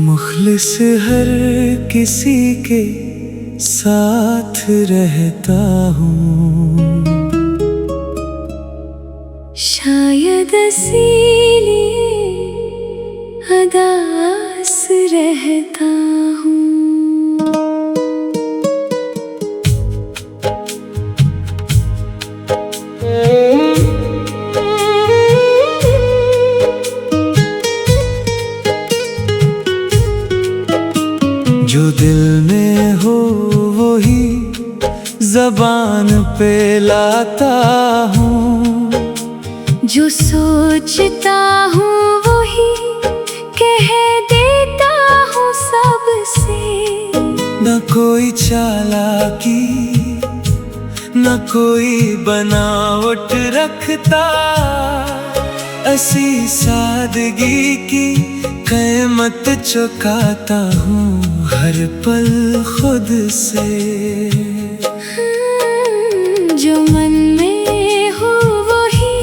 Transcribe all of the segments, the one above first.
मुखलिस हर किसी के साथ रहता हूँ, शायद इसीलिए उदास रहता हूँ। जो दिल में हो वही ज़बान पे लाता हूँ, जो सोचता हूँ वही कह देता हूँ सबसे। न कोई चालाकी न कोई बनावट रखता, ऐसी सादगी की कीमत चुकाता हूँ हर पल खुद से। जो मन में हो वही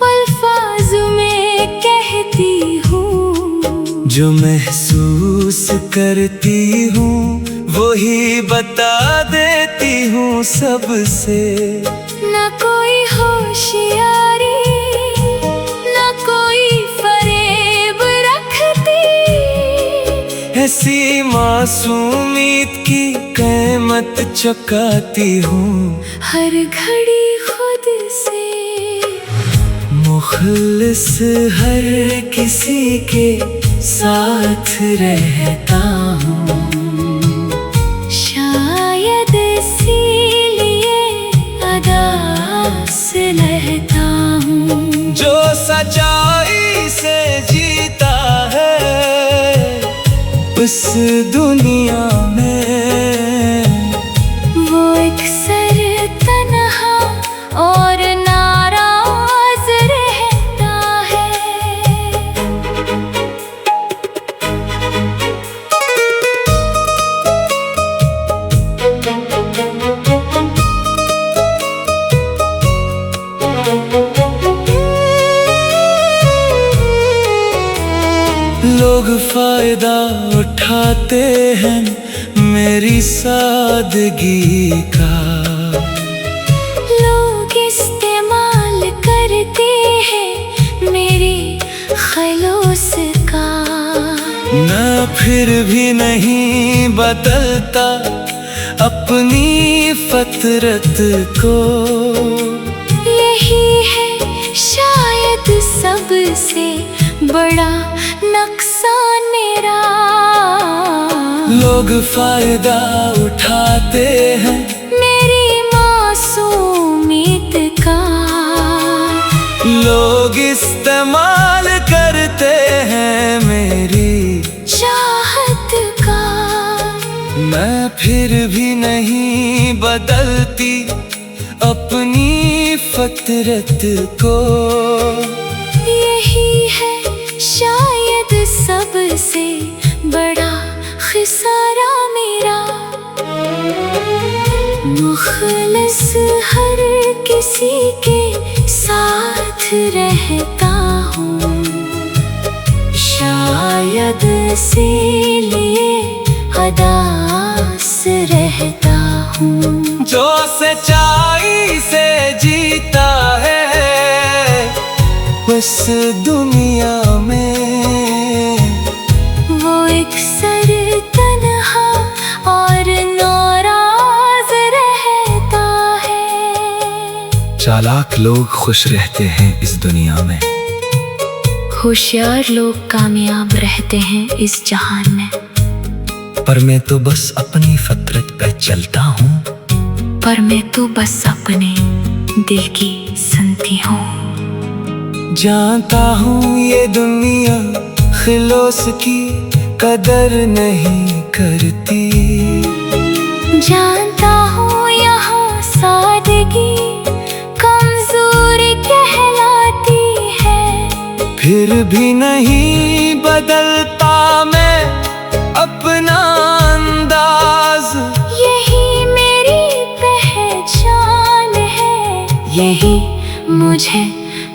अल्फाज में कहती हूँ, जो महसूस करती हूँ वही बता देती हूँ सबसे। न कोई होशियारी न कोई फरेब रखती, ऐसी मासूमियत की कीमत चुकाती हूँ हर घड़ी खुद से। मुखलिस हर किसी के साथ रहता हूँ, शायद इसीलिए उदास रहता हूँ। जो सच्चाई से जीता है उस दुनिया में, वो अक्सर तन्हा और नाराज रहता है। लोग फायदा उठाते हैं मेरी सादगी का, लोग इस्तेमाल करते हैं मेरे खलूस का। मैं फिर भी नहीं बदलता अपनी फितरत को, यही है शायद सबसे बड़ा नुकसान मेरा। लोग फायदा उठाते हैं मेरी मासूमियत का, लोग इस्तेमाल करते हैं मेरी चाहत का। मैं फिर भी नहीं बदलती अपनी फितरत को, यही है शायद सबसे बड़ा खिसारा मेरा। मुखलिस हर किसी के साथ रहता हूँ, शायद इसीलिए उदास रहता हूँ। जो सच्चाई से जीता है इस दुनिया में, वो अक्सर तन्हा और नाराज रहता है। चालाक लोग खुश रहते हैं इस दुनिया में, होशियार लोग कामयाब रहते हैं इस जहान में। पर मैं तो बस अपनी फितरत पे चलता हूँ, पर मैं तो बस अपने दिल की सुनती हूँ। जानता हूँ ये दुनिया खिलौस की कदर नहीं करती, जानता हूँ यहाँ सादगी कमजोरी कहलाती है। फिर भी नहीं बदलता मैं अपना अंदाज, यही मुझे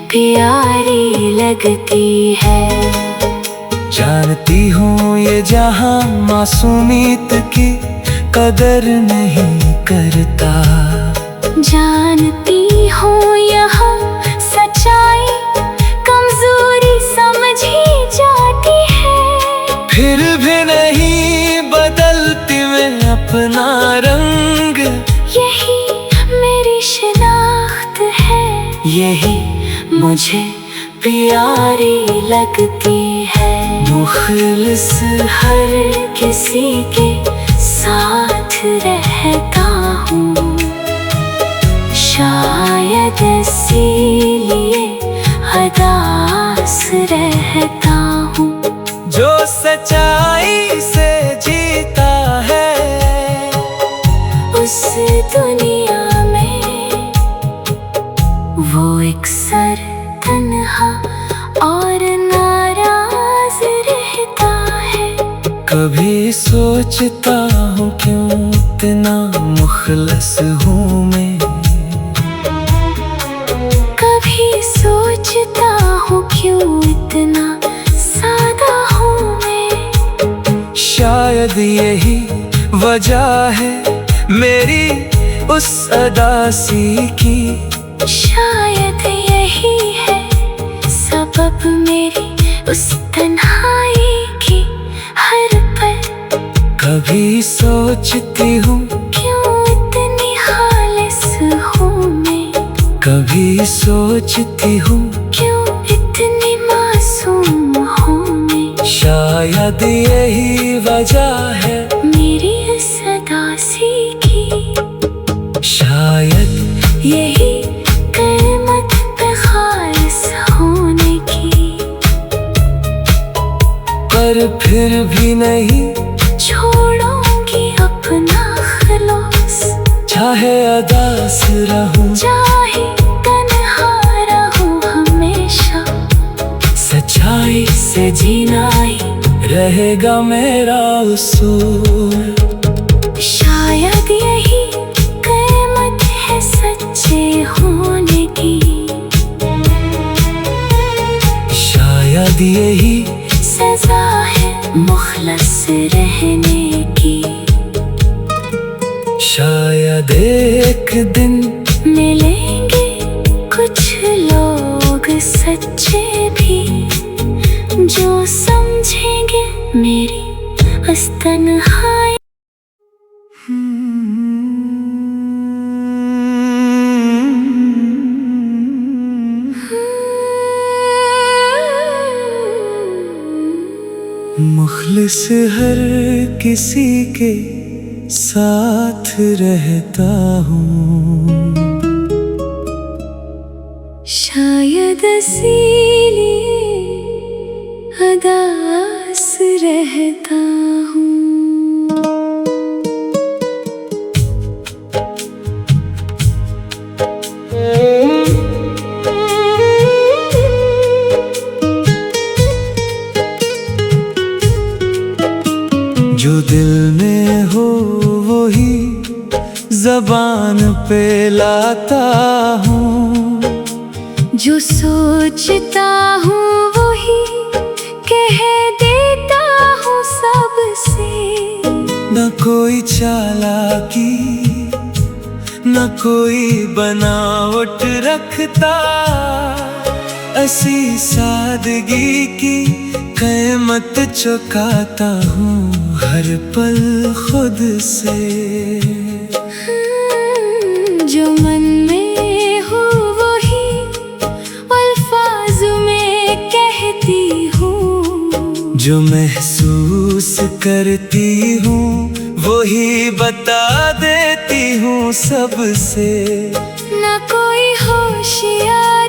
प्यारी लगती है। जानती हूँ ये जहां मासूमियत की कदर नहीं करता। जानती हूँ यहाँ सच्चाई कमजोरी समझी जाती है। फिर भी नहीं बदलती मैं अपना रंग, यही मेरी शिनाख्त है, यही मुझे प्यारी लगती है। मुखलिस हर किसी के साथ रहता हूँ, शायद इसीलिए हदास रहता हूँ। जो सच्चाई से जीता है उस दुनिया में वो अक्सर तन्हा और नाराज रहता है। कभी सोचता हूँ क्यों इतना मुखलिस हूँ मैं, कभी सोचता हूँ क्यों इतना सादा हूँ मैं। शायद यही वजह है मेरी उस अदासी की। शायद यही है सबब मेरी उस तन्हाई की। हर पल कभी सोचती हूँ क्यों इतनी खालिस हूँ मैं, कभी सोचती हूँ क्यों इतनी मासूम हूँ मैं। शायद यही वजह है मेरी इस अदासी की। शायद यही कीमत पे खालिस होने की। पर फिर भी नहीं छोड़ूंगी अपना खलूस, चाहे अदास रहूं, चाहे तन्हा रहूं हमेशा। सच्चाई से जीना ही रहेगा मेरा उसूल। शायद यही कीमत है सच्चे होने की। शायद यही सजा है मुखलस रहने की। शायद एक दिन मिलेंगे कुछ लोग सच्चे भी, जो समझेंगे मेरी उस तन्हाई। मुखलिस हर किसी के साथ रहता हूँ, शायद इसीलिए हदास रहता हूँ। जो दिल में हो वही ज़बान पे लाता हूँ, जो सोचता हूँ वही कह देता हूँ सबसे। न कोई चालाकी न कोई बनावट रखता, ऐसी सादगी की कीमत चुकाता हूँ हर पल खुद से। जो मन में हो वही अल्फाज में कहती हूँ, जो महसूस करती हूँ वही बता देती हूँ सबसे। न कोई होशियार